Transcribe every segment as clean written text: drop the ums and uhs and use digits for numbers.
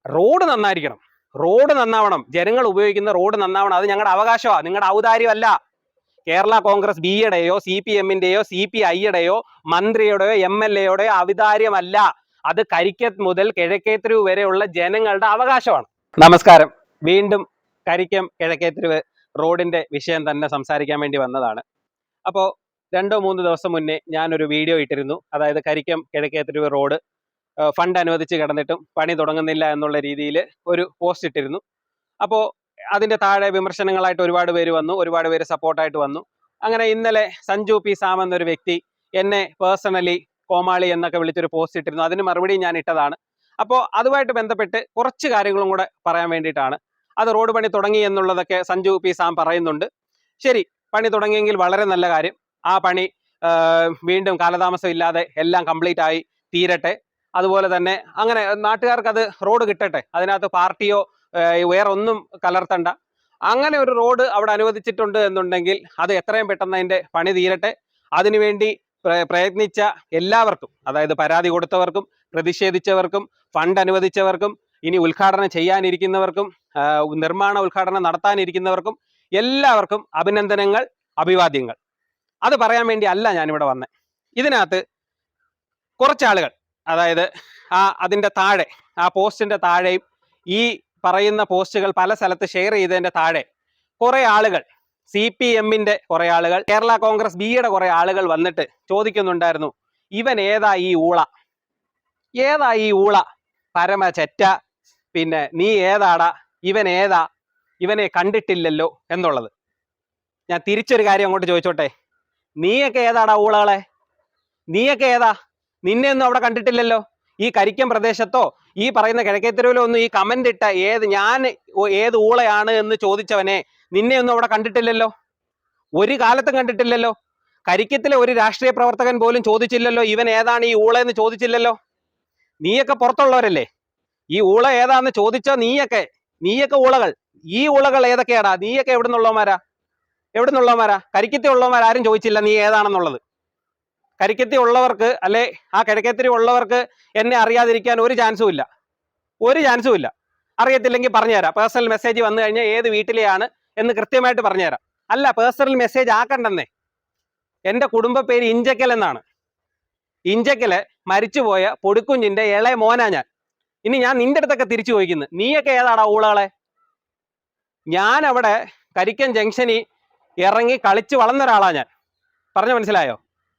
Road നന്നായിരിക്കണം, road നന്നാവണം, ജനങ്ങൾ ഉപയോഗിക്കുന്ന റോഡ് നന്നാവണം. അത് ഞങ്ങളുടെ അവകാശമാണ്, നിങ്ങളുടെ ഔദാര്യമല്ല. കേരള കോൺഗ്രസ് ബിയുടെയോ CPMന്റെയോ CPIയുടെയോ മന്ത്രിയുടെയോ MLAയുടെയോ ഔദാര്യമല്ല. അത് കരിക്കത്ത് മുതൽ കിഴക്കേത്തിരിവ് വരെയുള്ള ജനങ്ങളുടെ അവകാശമാണ്. നമസ്കാരം. വീണ്ടും കരിക്കം കിഴക്കേത്തിരിവ് റോഡിന്റെ വിഷയം തന്നെ സംസാരിക്കാൻ വേണ്ടി വന്നതാണ്. അപ്പോൾ 2-3 ദിവസം മുന്നേ ഞാനൊരു വീഡിയോ ഇട്ടിരുന്നു. അതായത് കരിക്കം കിഴക്കേത്തിരിവ് റോഡ് ഫണ്ട് അനുവദിച്ച് കിടന്നിട്ടും പണി തുടങ്ങുന്നില്ല എന്നുള്ള രീതിയിൽ ഒരു പോസ്റ്റ് ഇട്ടിരുന്നു. അപ്പോൾ അതിന്റെ താഴെ വിമർശനങ്ങളായിട്ട് ഒരുപാട് പേര് വന്നു, ഒരുപാട് പേര് സപ്പോർട്ടായിട്ട് വന്നു. അങ്ങനെ ഇന്നലെ സഞ്ജു പി സാം എന്നൊരു വ്യക്തി എന്നെ പേഴ്സണലി കോമാളി എന്നൊക്കെ വിളിച്ചൊരു പോസ്റ്റ് ഇട്ടിരുന്നു. അതിന് മറുപടി ഞാൻ ഇട്ടതാണ്. അപ്പോൾ അതുമായിട്ട് ബന്ധപ്പെട്ട് കുറച്ച് കാര്യങ്ങളും കൂടെ പറയാൻ വേണ്ടിയിട്ടാണ്. അത് റോഡ് പണി തുടങ്ങി എന്നുള്ളതൊക്കെ സഞ്ജു പി സാം പറയുന്നുണ്ട്. ശരി, പണി തുടങ്ങിയെങ്കിൽ വളരെ നല്ല കാര്യം. ആ പണി വീണ്ടും കാലതാമസം ഇല്ലാതെ എല്ലാം കംപ്ലീറ്റ് ആയി തീരട്ടെ. അതുപോലെ തന്നെ അങ്ങനെ നാട്ടുകാർക്ക് അത് റോഡ് കിട്ടട്ടെ. അതിനകത്ത് പാർട്ടിയോ വേറെ ഒന്നും കലർത്തണ്ട. അങ്ങനെ ഒരു റോഡ് അവിടെ അനുവദിച്ചിട്ടുണ്ട് എന്നുണ്ടെങ്കിൽ അത് എത്രയും പെട്ടെന്ന് അതിന്റെ പണി തീരട്ടെ. അതിനുവേണ്ടി പ്രയത്നിച്ച എല്ലാവർക്കും, അതായത് പരാതി കൊടുത്തവർക്കും, പ്രതിഷേധിച്ചവർക്കും, ഫണ്ട് അനുവദിച്ചവർക്കും, ഇനി ഉദ്ഘാടനം ചെയ്യാനിരിക്കുന്നവർക്കും, നിർമ്മാണ ഉദ്ഘാടനം നടത്താനിരിക്കുന്നവർക്കും എല്ലാവർക്കും അഭിനന്ദനങ്ങൾ, അഭിവാദ്യങ്ങൾ. അത് പറയാൻ വേണ്ടി അല്ല ഞാനിവിടെ വന്നത്. ഇതിനകത്ത് കുറച്ചാളുകൾ, അതായത് അതിൻ്റെ താഴെ, ആ പോസ്റ്റിന്റെ താഴെയും ഈ പറയുന്ന പോസ്റ്റുകൾ പല സ്ഥലത്ത് ഷെയർ ചെയ്തതിന്റെ താഴെ കുറെ ആളുകൾ, CPMന്റെ കുറെ ആളുകൾ, കേരള കോൺഗ്രസ് ബിയുടെ കുറെ ആളുകൾ വന്നിട്ട് ചോദിക്കുന്നുണ്ടായിരുന്നു, ഇവൻ ഏതാ ഈ ഊള, ഏതാ ഈ ഊള, പരമ ചെറ്റ, പിന്നെ നീ ഏതാടാ, ഇവൻ ഏതാ, ഇവനെ കണ്ടിട്ടില്ലല്ലോ എന്നുള്ളത്. ഞാൻ തിരിച്ചൊരു കാര്യം അങ്ങോട്ട് ചോദിച്ചോട്ടെ, നീയൊക്കെ ഏതാടാ ഊളകളെ, നീയൊക്കെ ഏതാ? നിന്നെ ഒന്നും അവിടെ കണ്ടിട്ടില്ലല്ലോ. ഈ കരിക്കം പ്രദേശത്തോ ഈ പറയുന്ന കിഴക്കേത്തിരിവിലോ ഒന്നും ഈ കമന്റ് ഇട്ട ഞാൻ ഏത് ഊളയാണ് എന്ന് ചോദിച്ചവനെ നിന്നെ ഒന്നും അവിടെ കണ്ടിട്ടില്ലല്ലോ, ഒരു കാലത്തും കണ്ടിട്ടില്ലല്ലോ. കരിക്കത്തിലെ ഒരു രാഷ്ട്രീയ പ്രവർത്തകൻ പോലും ചോദിച്ചില്ലല്ലോ ഇവൻ ഏതാണ് ഈ ഊള എന്ന് ചോദിച്ചില്ലല്ലോ. നീയൊക്കെ പുറത്തുള്ളവരല്ലേ, ഈ ഊള ഏതാന്ന് ചോദിച്ചോ നീയൊക്കെ ഊളകൾ. ഈ ഊളകൾ ഏതൊക്കെയാടാ? നീയൊക്കെ എവിടുന്നുള്ളവന്മാരാ? കരിക്കത്തി ഉള്ളവന്മാരാരും ചോദിച്ചില്ല നീ ഏതാണെന്നുള്ളത്. കരിക്കത്തി ഉള്ളവർക്ക്, അല്ലെ ആ കിഴക്കേത്തിരിവ് ഉള്ളവർക്ക് എന്നെ അറിയാതിരിക്കാൻ ഒരു ചാൻസും ഇല്ല. അറിയത്തില്ലെങ്കിൽ പറഞ്ഞുതരാം. പേഴ്സണൽ മെസ്സേജ് വന്നു കഴിഞ്ഞാൽ ഏത് വീട്ടിലെയാണ് എന്ന് കൃത്യമായിട്ട് പറഞ്ഞുതരാം. അല്ല, പേഴ്സണൽ മെസ്സേജ് ആക്കണ്ടെന്നേ. എൻ്റെ കുടുംബ പേര് ഇഞ്ചക്കൽ എന്നാണ്. ഇഞ്ചക്കല് മരിച്ചുപോയ പൊടിക്കുഞ്ഞിന്റെ ഇളയ മോനാ ഞാൻ. ഇനി ഞാൻ നിന്റെ അടുത്തൊക്കെ തിരിച്ചു ചോദിക്കുന്നു, നീയൊക്കെ ഏതാടാ ഊളകളെ? ഞാൻ അവിടെ കരിക്കൻ ജംഗ്ഷനിൽ ഇറങ്ങി കളിച്ച് വളർന്ന ഒരാളാ ഞാൻ. പറഞ്ഞു മനസ്സിലായോ?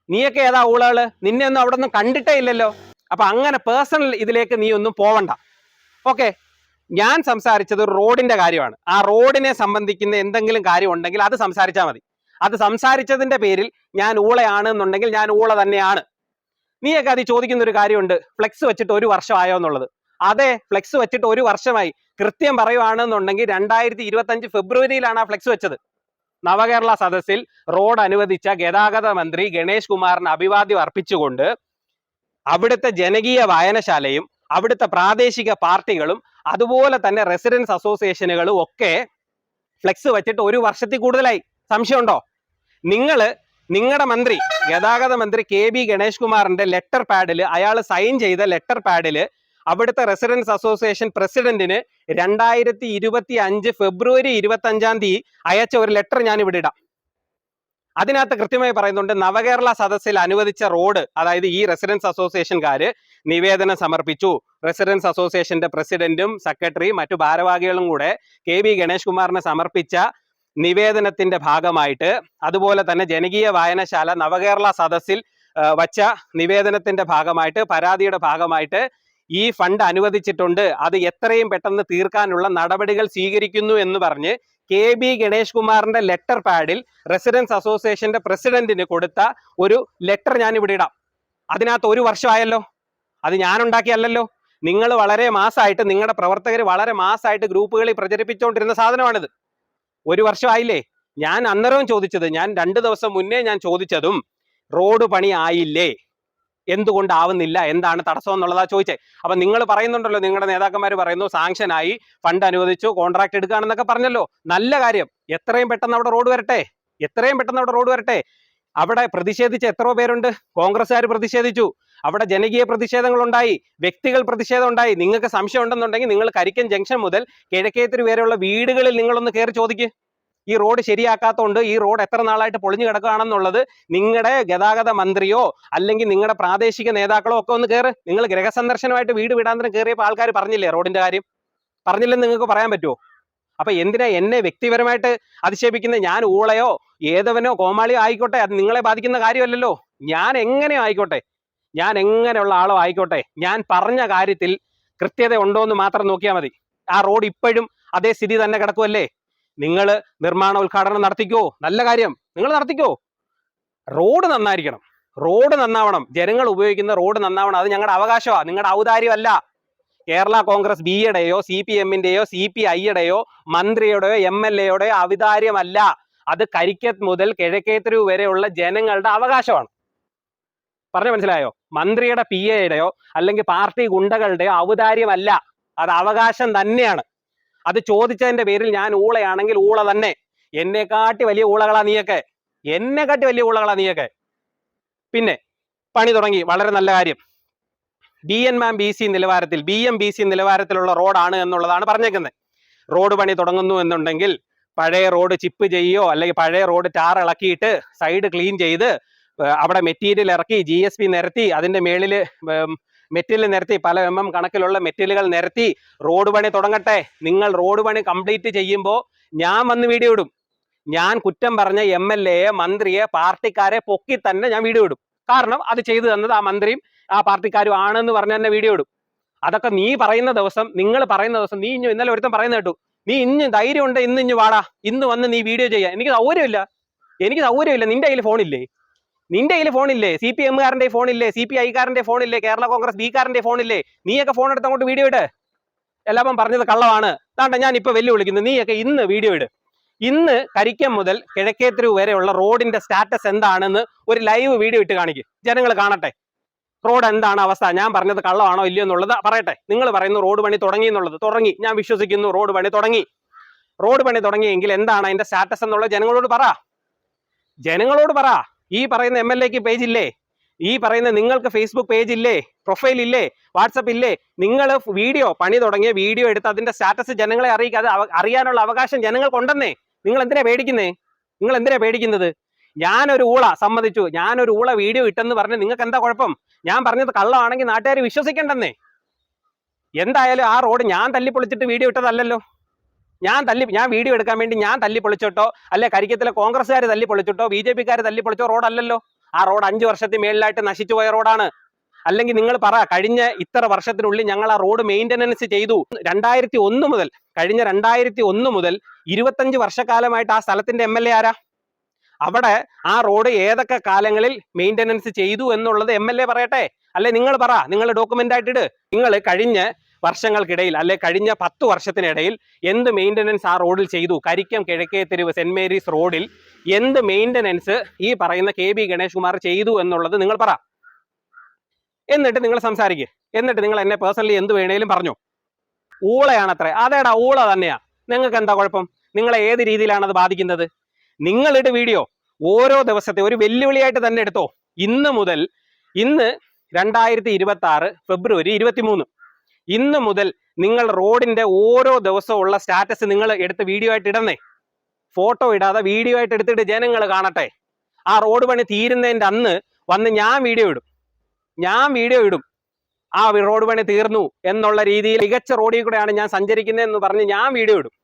നീയൊക്കെ ഏതാ ഊളകള്? നിന്നെ ഒന്നും അവിടെ ഒന്നും കണ്ടിട്ടേ ഇല്ലല്ലോ. അപ്പൊ അങ്ങനെ പേഴ്സണൽ ഇതിലേക്ക് നീ ഒന്നും പോവണ്ട. ഓക്കെ, ഞാൻ സംസാരിച്ചത് ഒരു റോഡിന്റെ കാര്യമാണ്. ആ റോഡിനെ സംബന്ധിക്കുന്ന എന്തെങ്കിലും കാര്യം ഉണ്ടെങ്കിൽ അത് സംസാരിച്ചാൽ മതി. അത് സംസാരിച്ചതിന്റെ പേരിൽ ഞാൻ ഊളയാണ് എന്നുണ്ടെങ്കിൽ ഞാൻ ഊള തന്നെയാണ്. നീയൊക്കെ അത് ചോദിക്കുന്ന ഒരു കാര്യമുണ്ട്, ഫ്ലെക്സ് വെച്ചിട്ട് 1 വർഷമായോ എന്നുള്ളത്. അതെ, ഫ്ലെക്സ് വെച്ചിട്ട് 1 വർഷമായി. കൃത്യം പറയുവാണെന്നുണ്ടെങ്കിൽ 2025 ഫെബ്രുവരിയിലാണ് ആ ഫ്ലെക്സ് വെച്ചത്. നവകേരള സദസ്സിൽ റോഡ് അനുവദിച്ച ഗതാഗത മന്ത്രി ഗണേഷ് കുമാറിന് അഭിവാദ്യം അർപ്പിച്ചുകൊണ്ട് അവിടുത്തെ ജനകീയ വായനശാലയും അവിടുത്തെ പ്രാദേശിക പാർട്ടികളും അതുപോലെ തന്നെ റെസിഡൻസ് അസോസിയേഷനുകളും ഒക്കെ ഫ്ലെക്സ് വെച്ചിട്ട് 1 വർഷത്തിൽ കൂടുതലായി. സംശയമുണ്ടോ? നിങ്ങളുടെ മന്ത്രി, ഗതാഗത മന്ത്രി KB ഗണേഷ് കുമാറിന്റെ ലെറ്റർ പാഡിൽ, അയാൾ സൈൻ ചെയ്ത ലെറ്റർ പാഡിൽ അവിടുത്തെ റെസിഡൻസ് അസോസിയേഷൻ പ്രസിഡന്റിന് 2025 ഫെബ്രുവരി 25-ാം തീയതി അയച്ച ഒരു ലെറ്റർ ഞാൻ ഇവിടെ ഇടാം. അതിനകത്ത് കൃത്യമായി പറയുന്നുണ്ട്, നവകേരള സദസ്സിൽ അനുവദിച്ച റോഡ്, അതായത് ഈ റെസിഡൻസ് അസോസിയേഷൻകാര് നിവേദനം സമർപ്പിച്ചു. റെസിഡൻസ് അസോസിയേഷന്റെ പ്രസിഡന്റും സെക്രട്ടറിയും മറ്റു ഭാരവാഹികളും കൂടെ KB ഗണേഷ് കുമാറിന് സമർപ്പിച്ച നിവേദനത്തിന്റെ ഭാഗമായിട്ട്, അതുപോലെ തന്നെ ജനകീയ വായനശാല നവകേരള സദസ്സിൽ വച്ച നിവേദനത്തിന്റെ ഭാഗമായിട്ട്, പരാതിയുടെ ഭാഗമായിട്ട് ഈ ഫണ്ട് അനുവദിച്ചിട്ടുണ്ട്, അത് എത്രയും പെട്ടെന്ന് തീർക്കാനുള്ള നടപടികൾ സ്വീകരിക്കുന്നു എന്ന് പറഞ്ഞ് KB ഗണേഷ് കുമാറിന്റെ ലെറ്റർ പാഡിൽ റെസിഡൻസ് അസോസിയേഷന്റെ പ്രസിഡന്റിന് കൊടുത്ത ഒരു ലെറ്റർ ഞാൻ ഇവിടെ ഇടാം. അതിനകത്ത് 1 വർഷമായല്ലോ. അത് ഞാൻ ഉണ്ടാക്കിയല്ലോ. നിങ്ങൾ വളരെ മാസമായിട്ട്, നിങ്ങളുടെ പ്രവർത്തകർ വളരെ മാസമായിട്ട് ഗ്രൂപ്പുകളിൽ പ്രചരിപ്പിച്ചുകൊണ്ടിരുന്ന സാധനമാണിത്. 1 വർഷമായില്ലേ. ഞാൻ അന്നേരവും ചോദിച്ചത്, ഞാൻ 2 ദിവസം മുന്നേ ഞാൻ ചോദിച്ചതും റോഡ് പണി ആയില്ലേ, എന്തുകൊണ്ടാവുന്നില്ല, എന്താണ് തടസ്സം എന്നുള്ളതാ ചോദിച്ചേ. അപ്പൊ നിങ്ങൾ പറയുന്നുണ്ടല്ലോ, നിങ്ങളുടെ നേതാക്കന്മാർ പറയുന്നു സാങ്ഷൻ ആയി, ഫണ്ട് അനുവദിച്ചു, കോൺട്രാക്ട് എടുക്കുകയാണെന്നൊക്കെ പറഞ്ഞല്ലോ. നല്ല കാര്യം. എത്രയും പെട്ടെന്ന് അവിടെ റോഡ് വരട്ടെ. അവിടെ പ്രതിഷേധിച്ച എത്രയോ പേരുണ്ട്. കോൺഗ്രസ്സുകാർ പ്രതിഷേധിച്ചു, അവിടെ ജനകീയ പ്രതിഷേധങ്ങൾ ഉണ്ടായി, വ്യക്തികൾ പ്രതിഷേധം ഉണ്ടായി. നിങ്ങൾക്ക് സംശയം ഉണ്ടെന്നുണ്ടെങ്കിൽ നിങ്ങൾ കരിക്കൻ ജംഗ്ഷൻ മുതൽ കിഴക്കേത്തിരി വരെയുള്ള വീടുകളിൽ നിങ്ങളൊന്ന് കയറി ചോദിക്കുക. ഈ റോഡ് ശരിയാക്കാത്തതുകൊണ്ട് ഈ റോഡ് എത്ര നാളായിട്ട് പൊളിഞ്ഞു കിടക്കുകയാണെന്നുള്ളത് നിങ്ങളുടെ ഗതാഗത മന്ത്രിയോ അല്ലെങ്കിൽ നിങ്ങളുടെ പ്രാദേശിക നേതാക്കളോ ഒക്കെ ഒന്ന് കയറ്. നിങ്ങൾ ഗൃഹസന്ദർശനമായിട്ട് വീട് വിടാന്തരം കയറിയപ്പോൾ ആൾക്കാർ പറഞ്ഞില്ലേ റോഡിന്റെ കാര്യം? പറഞ്ഞില്ലെന്ന് നിങ്ങൾക്ക് പറയാൻ പറ്റുമോ? അപ്പൊ എന്തിനാ എന്നെ വ്യക്തിപരമായിട്ട് അധിക്ഷേപിക്കുന്നത്? ഞാൻ ഊളയോ ഏതവനോ കോമാളിയോ ആയിക്കോട്ടെ, അത് നിങ്ങളെ ബാധിക്കുന്ന കാര്യമല്ലല്ലോ. ഞാൻ എങ്ങനെയോ ആയിക്കോട്ടെ, ഞാൻ എങ്ങനെയുള്ള ആളോ ആയിക്കോട്ടെ, ഞാൻ പറഞ്ഞ കാര്യത്തിൽ കൃത്യത ഉണ്ടോ എന്ന് മാത്രം നോക്കിയാൽ മതി. ആ റോഡ് ഇപ്പോഴും അതേ സ്ഥിതി തന്നെ കിടക്കുമല്ലേ? നിങ്ങൾ നിർമ്മാണ ഉദ്ഘാടനം നടത്തിക്കോ, നല്ല കാര്യം, നിങ്ങൾ നടത്തിക്കോ. റോഡ് നന്നായിരിക്കണം, റോഡ് നന്നാവണം, ജനങ്ങൾ ഉപയോഗിക്കുന്ന റോഡ് നന്നാവണം. അത് ഞങ്ങളുടെ അവകാശമാണ്, നിങ്ങളുടെ ഔദാര്യമല്ല. കേരള കോൺഗ്രസ് ബിയുടെയോ CPMന്റെയോ CPIയുടെയോ മന്ത്രിയുടെയോ MLAയുടെയോ ഔദാര്യമല്ല. അത് കരിക്കത്ത് മുതൽ കിഴക്കേത്തിരി വരെയുള്ള ജനങ്ങളുടെ അവകാശമാണ്. പറഞ്ഞു മനസ്സിലായോ? മന്ത്രിയുടെ PAയുടെയോ അല്ലെങ്കിൽ പാർട്ടി ഗുണ്ടകളുടെയോ ഔദാര്യമല്ല, അത് അവകാശം തന്നെയാണ്. അത് ചോദിച്ചതിന്റെ പേരിൽ ഞാൻ ഊളയാണെങ്കിൽ ഊള തന്നെ. എന്നെക്കാട്ടി വലിയ ഊളകളാ നീയൊക്കെ, എന്നെക്കാട്ടി വലിയ ഊളകളാ നീയൊക്കെ. പിന്നെ പണി തുടങ്ങി, വളരെ നല്ല കാര്യം. BNMBC നിലവാരത്തിൽ BMBC നിലവാരത്തിലുള്ള റോഡാണ് എന്നുള്ളതാണ് പറഞ്ഞേക്കുന്നത്. റോഡ് പണി തുടങ്ങുന്നു എന്നുണ്ടെങ്കിൽ പഴയ റോഡ് ചിപ്പ് ചെയ്യോ അല്ലെങ്കിൽ പഴയ റോഡ് ടാർ ഇളക്കിയിട്ട് സൈഡ് ക്ലീൻ ചെയ്ത് അവിടെ മെറ്റീരിയൽ ഇറക്കി GSP നിരത്തി അതിന്റെ മേളിൽ മെറ്റീരിയൽ നിരത്തി പല കണക്കിലുള്ള മെറ്റീരിയലുകൾ നിരത്തി റോഡ് പണി തുടങ്ങട്ടെ. നിങ്ങൾ റോഡ് പണി കംപ്ലീറ്റ് ചെയ്യുമ്പോൾ ഞാൻ വന്ന് വീഡിയോ ഇടും. ഞാൻ കുറ്റം പറഞ്ഞ MLAയെ, മന്ത്രിയെ, പാർട്ടിക്കാരെ പൊക്കി തന്നെ ഞാൻ വീഡിയോ ഇടും. കാരണം അത് ചെയ്തു തന്നത് ആ മന്ത്രിയും ആ പാർട്ടിക്കാരും ആണെന്ന് പറഞ്ഞ് തന്നെ വീഡിയോ ഇടും. അതൊക്കെ നീ പറയുന്ന ദിവസം, നിങ്ങൾ പറയുന്ന ദിവസം, നീ ഇന്നലെ ഒരുത്തം പറയുന്നത് കേട്ടു, നീ ഇഞ്ഞ് ധൈര്യം ഉണ്ട് ഇന്ന് വാടാ, ഇന്ന് വന്ന് നീ വീഡിയോ ചെയ്യാൻ. എനിക്ക് സൗകര്യമില്ല. നിന്റെ കയ്യിൽ ഫോണില്ലേ? CPMകാരന്റെ ഫോണില്ലേ? CPIക്കാരന്റെ ഫോണില്ലേ? കേരള കോൺഗ്രസ് ബിക്കാരന്റെ ഫോണില്ലേ? നീയൊക്കെ ഫോൺ എടുത്ത് അങ്ങോട്ട് വീഡിയോ ഇട്. എല്ലാപ്പം പറഞ്ഞത് കള്ളമാണ്. താണ്ട ഞാൻ ഇപ്പൊ വെല്ലുവിളിക്കുന്നു, നീയൊക്കെ ഇന്ന് വീഡിയോ ഇട്. ഇന്ന് കരിക്കം മുതൽ കിഴക്കേത്തിരി വരെയുള്ള റോഡിന്റെ സ്റ്റാറ്റസ് എന്താണെന്ന് ഒരു ലൈവ് വീഡിയോ ഇട്ട് കാണിക്കും, ജനങ്ങൾ കാണട്ടെ. റോഡ് എന്താണ് അവസ്ഥ? ഞാൻ പറഞ്ഞത് കള്ളമാണോ ഇല്ലയോ എന്നുള്ളത് പറയട്ടെ. നിങ്ങൾ പറയുന്നു റോഡ് പണി തുടങ്ങി എന്നുള്ളത്. തുടങ്ങി, ഞാൻ വിശ്വസിക്കുന്നു. റോഡ് പണി തുടങ്ങിയെങ്കിൽ എന്താണ് അതിന്റെ സ്റ്റാറ്റസ് എന്നുള്ളത് ജനങ്ങളോട് പറ. ഈ പറയുന്ന MLAക്ക് പേജ് ഇല്ലേ? ഈ പറയുന്ന നിങ്ങൾക്ക് ഫേസ്ബുക്ക് പേജ് ഇല്ലേ? പ്രൊഫൈൽ ഇല്ലേ? വാട്സപ്പ് ഇല്ലേ? നിങ്ങൾ പണി തുടങ്ങിയ വീഡിയോ എടുത്ത് അതിന്റെ സ്റ്റാറ്റസ് ജനങ്ങളെ അറിയിക്കുക. അത് അറിയാനുള്ള അവകാശം ജനങ്ങൾക്കുണ്ടെന്നേ. നിങ്ങൾ എന്തിനാ പേടിക്കുന്നത്? ഞാനൊരു ഊള, സമ്മതിച്ചു, ഞാനൊരു ഊള വീഡിയോ ഇട്ടെന്ന് പറഞ്ഞ് നിങ്ങൾക്ക് എന്താ കുഴപ്പം? ഞാൻ പറഞ്ഞത് കള്ളമാണെങ്കിൽ നാട്ടുകാർ വിശ്വസിക്കണ്ടെന്നേ. എന്തായാലും ആ റോഡ് ഞാൻ തല്ലിപ്പൊളിച്ചിട്ട് വീഡിയോ ഇട്ടതല്ലല്ലോ. ഞാൻ വീഡിയോ എടുക്കാൻ വേണ്ടി ഞാൻ തല്ലിപ്പൊളിച്ചിട്ടോ അല്ലെ കരിക്കത്തിലെ കോൺഗ്രസ്സുകാർ തല്ലിപ്പൊളിച്ചിട്ടോ BJPക്കാർ തല്ലിപ്പൊളിച്ചോ റോഡല്ലല്ലോ. ആ റോഡ് 5 വർഷത്തിൽ മേളിലായിട്ട് നശിച്ചു പോയ റോഡാണ്. അല്ലെങ്കിൽ നിങ്ങൾ പറ, കഴിഞ്ഞ ഇത്ര വർഷത്തിനുള്ളിൽ ഞങ്ങൾ ആ റോഡ് മെയിൻ്റനൻസ് ചെയ്തു. 2001 മുതൽ 25 വർഷക്കാലമായിട്ട് ആ സ്ഥലത്തിന്റെ MLA ആരാ? അവിടെ ആ റോഡ് ഏതൊക്കെ കാലങ്ങളിൽ മെയിൻ്റനൻസ് ചെയ്തു എന്നുള്ളത് MLA പറയട്ടെ. അല്ലെ നിങ്ങൾ പറ, നിങ്ങൾ ഡോക്യുമെന്റ് ആയിട്ടിട്. നിങ്ങൾ കഴിഞ്ഞ വർഷങ്ങൾക്കിടയിൽ അല്ലെ കഴിഞ്ഞ 10 വർഷത്തിനിടയിൽ എന്ത് മെയിൻ്റനൻസ് ആ റോഡിൽ ചെയ്തു? കരിക്കം കിഴക്കേത്തിരിവ് സെന്റ് മേരീസ് റോഡിൽ എന്ത് മെയിൻ്റനൻസ് ഈ പറയുന്ന KB ഗണേഷ് കുമാർ ചെയ്തു എന്നുള്ളത് നിങ്ങൾ പറ. എന്നിട്ട് നിങ്ങൾ സംസാരിക്കുക. എന്നിട്ട് നിങ്ങൾ എന്നെ പേഴ്സണലി എന്ത് വേണേലും പറഞ്ഞു. ഊളയാണത്രേ. അതേടാ, ഊള തന്നെയാ. നിങ്ങൾക്ക് എന്താ കുഴപ്പം? നിങ്ങളെ ഏത് രീതിയിലാണ് അത് ബാധിക്കുന്നത്? നിങ്ങളിട്ട് വീഡിയോ ഓരോ ദിവസത്തെ ഒരു വെല്ലുവിളിയായിട്ട് തന്നെ എടുത്തോ. ഇന്ന് 2026 ഫെബ്രുവരി 23, ഇന്ന് മുതൽ നിങ്ങൾ റോഡിന്റെ ഓരോ ദിവസവും ഉള്ള സ്റ്റാറ്റസ് നിങ്ങൾ എടുത്ത് വീഡിയോ ആയിട്ട് ഇടന്നേ. ഫോട്ടോ ഇടാതെ വീഡിയോ ആയിട്ട് എടുത്തിട്ട് ജനങ്ങൾ കാണട്ടെ. ആ റോഡ് പണി തീരുന്നതിന്റെ അന്ന് വന്ന് ഞാൻ വീഡിയോ ഇടും. ആ റോഡ് പണി തീർന്നു എന്നുള്ള രീതിയിൽ മികച്ച റോഡിൽ കൂടെയാണ് ഞാൻ സഞ്ചരിക്കുന്നതെന്ന് പറഞ്ഞ് ഞാൻ വീഡിയോ ഇടും.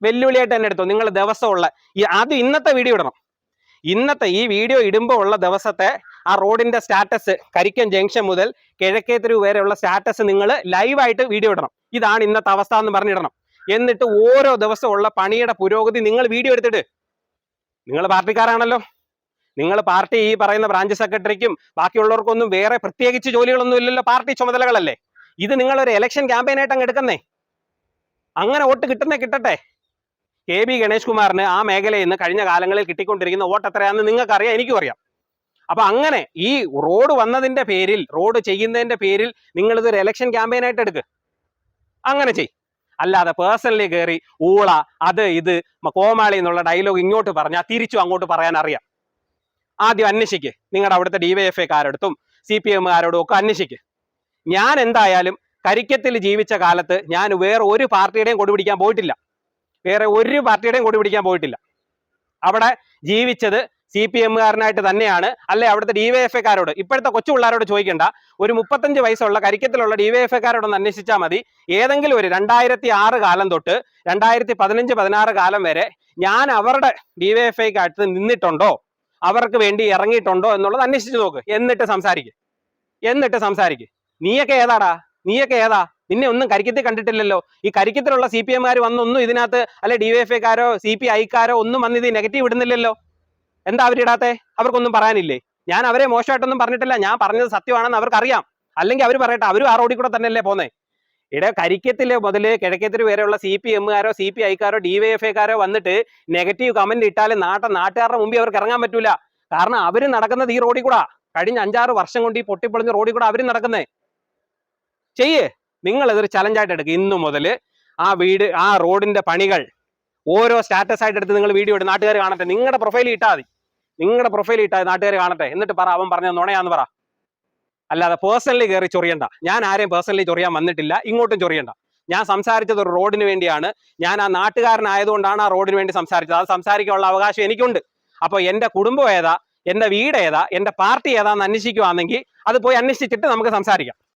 വെല്ലുവിളിയായിട്ട് തന്നെ എടുത്തോ. നിങ്ങൾ ദിവസമുള്ള അത് ഇന്നത്തെ വീഡിയോ ഇടണം. ഇന്നത്തെ ഈ വീഡിയോ ഇടുമ്പോൾ ഉള്ള ദിവസത്തെ ആ റോഡിന്റെ സ്റ്റാറ്റസ്, കരിക്കം ജംഗ്ഷൻ മുതൽ കിഴക്കേത്തിരി വരെയുള്ള സ്റ്റാറ്റസ് നിങ്ങൾ ലൈവായിട്ട് വീഡിയോ ഇടണം. ഇതാണ് ഇന്നത്തെ അവസ്ഥ എന്ന് പറഞ്ഞിടണം. എന്നിട്ട് ഓരോ ദിവസമുള്ള പണിയുടെ പുരോഗതി നിങ്ങൾ വീഡിയോ എടുത്തിട്ട്, നിങ്ങൾ പാർട്ടിക്കാരാണല്ലോ, നിങ്ങൾ പാർട്ടി ഈ പറയുന്ന ബ്രാഞ്ച് സെക്രട്ടറിക്കും ബാക്കിയുള്ളവർക്കൊന്നും വേറെ പ്രത്യേകിച്ച് ജോലികളൊന്നും ഇല്ലല്ലോ, പാർട്ടി ചുമതലകളല്ലേ. ഇത് നിങ്ങളൊരു ഇലക്ഷൻ ക്യാമ്പയിനായിട്ട് അങ്ങ് എടുക്കുന്നേ. അങ്ങനെ വോട്ട് കിട്ടട്ടെ. KB ഗണേഷ് കുമാറിന് ആ മേഖലയിൽ നിന്ന് കഴിഞ്ഞ കാലങ്ങളിൽ കിട്ടിക്കൊണ്ടിരിക്കുന്ന വോട്ട് എത്രയാണെന്ന് നിങ്ങൾക്കറിയാം, എനിക്കും അറിയാം. അപ്പൊ അങ്ങനെ ഈ റോഡ് വന്നതിന്റെ പേരിൽ, റോഡ് ചെയ്യുന്നതിന്റെ പേരിൽ നിങ്ങൾ ഇതൊരു ഇലക്ഷൻ ക്യാമ്പയിനായിട്ട് എടുക്കുക. അങ്ങനെ അല്ലാതെ പേഴ്സണലി കയറി ഊള അത് ഇത് കോമാളി എന്നുള്ള ഡയലോഗ് ഇങ്ങോട്ട് പറഞ്ഞാൽ തിരിച്ചു അങ്ങോട്ട് പറയാൻ അറിയാം. ആദ്യം അന്വേഷിക്ക് നിങ്ങളുടെ അവിടുത്തെ DYFIക്കാരടുത്തും CPM-കാരോടും ഒക്കെ അന്വേഷിക്കുക. ഞാൻ എന്തായാലും കരിക്കത്തിൽ ജീവിച്ച കാലത്ത് ഞാൻ വേറെ ഒരു പാർട്ടിയുടെയും കൊടി പിടിക്കാൻ പോയിട്ടില്ല. അവിടെ ജീവിച്ചത് CPM-കാരനായിട്ട് തന്നെയാണ്. അല്ലെ അവിടുത്തെ DYFI-കാരോട്, ഇപ്പോഴത്തെ കൊച്ചു പിള്ളേരോട് ചോദിക്കേണ്ട, ഒരു 35 വയസ്സുള്ള കരിക്കത്തിലുള്ള DYFI-കാരോടൊന്ന് അന്വേഷിച്ചാൽ മതി. ഏതെങ്കിലും ഒരു 2006 കാലം തൊട്ട് 2015-16 കാലം വരെ ഞാൻ അവരുടെ DYFI-ക്കടുത്ത് നിന്നിട്ടുണ്ടോ, അവർക്ക് വേണ്ടി ഇറങ്ങിയിട്ടുണ്ടോ എന്നുള്ളത് അന്വേഷിച്ച് നോക്ക്. എന്നിട്ട് സംസാരിക്ക്. നീയൊക്കെ ഏതാ? നിന്നെ ഒന്നും കരിക്കത്തിൽ കണ്ടിട്ടില്ലല്ലോ. ഈ കരിക്കത്തിലുള്ള CPM-കാർ വന്നൊന്നും ഇതിനകത്ത്, അല്ലെ DYFI-കാരോ CPI-കാരോ ഒന്നും വന്ന് ഇത് നെഗറ്റീവ് ഇടുന്നില്ലല്ലോ. എന്താ അവരിടാത്തെ? അവർക്കൊന്നും പറയാനില്ലേ? ഞാൻ അവരെ മോശമായിട്ടൊന്നും പറഞ്ഞിട്ടില്ല. ഞാൻ പറഞ്ഞത് സത്യമാണെന്ന് അവർക്കറിയാം. അല്ലെങ്കിൽ അവർ പറയട്ടെ, അവരും ആ റോഡിൽ കൂടെ തന്നെയല്ലേ പോന്നേ. കരിക്കത്തിലെ മുതൽ കിഴക്കേത്തിരി വരെയുള്ള CPM-കാരോ CPI-കാരോ DYFI-കാരോ വന്നിട്ട് നെഗറ്റീവ് കമന്റ് ഇട്ടാൽ നാട്ടുകാരുടെ മുമ്പിൽ അവർക്ക് ഇറങ്ങാൻ പറ്റൂല. കാരണം അവർ നടക്കുന്നത് ഈ റോഡിൽ കൂടാ. കഴിഞ്ഞ 5-6 വർഷം കൊണ്ട് ഈ പൊട്ടിപ്പൊളിഞ്ഞ റോഡിൽ കൂടെ അവരും നടക്കുന്നേ. നിങ്ങൾ ഇതൊരു ചലഞ്ചായിട്ട് എടുക്കുക. ഇന്നു മുതൽ ആ റോഡിന്റെ പണികൾ ഓരോ സ്റ്റാറ്റസ് ആയിട്ട് എടുത്ത് നിങ്ങൾ വീഡിയോ ഇട്ട് നാട്ടുകാർ കാണട്ടെ. നിങ്ങളുടെ പ്രൊഫൈൽ ഇട്ടാൽ മതി. നാട്ടുകാർ കാണട്ടെ. എന്നിട്ട് പറ അവൻ പറഞ്ഞ നുണയാന്ന് പറ. അല്ലാതെ പേഴ്സണലി കയറി ചൊറിയണ്ട. ഞാൻ ആരെയും പേഴ്സണലി ചൊറിയാൻ വന്നിട്ടില്ല, ഇങ്ങോട്ടും ചൊറിയണ്ട. ഞാൻ സംസാരിച്ചത് ഒരു റോഡിന് വേണ്ടിയാണ്. ഞാൻ ആ നാട്ടുകാരനായതുകൊണ്ടാണ് ആ റോഡിന് വേണ്ടി സംസാരിച്ചത്. അത് സംസാരിക്കാനുള്ള അവകാശം എനിക്കുണ്ട്. അപ്പോൾ എൻ്റെ കുടുംബം ഏതാ, എൻ്റെ വീട് ഏതാ, എൻ്റെ പാർട്ടി ഏതാന്ന് അന്വേഷിക്കുകയാണെങ്കിൽ അത് പോയി അന്വേഷിച്ചിട്ട് നമുക്ക് സംസാരിക്കാം.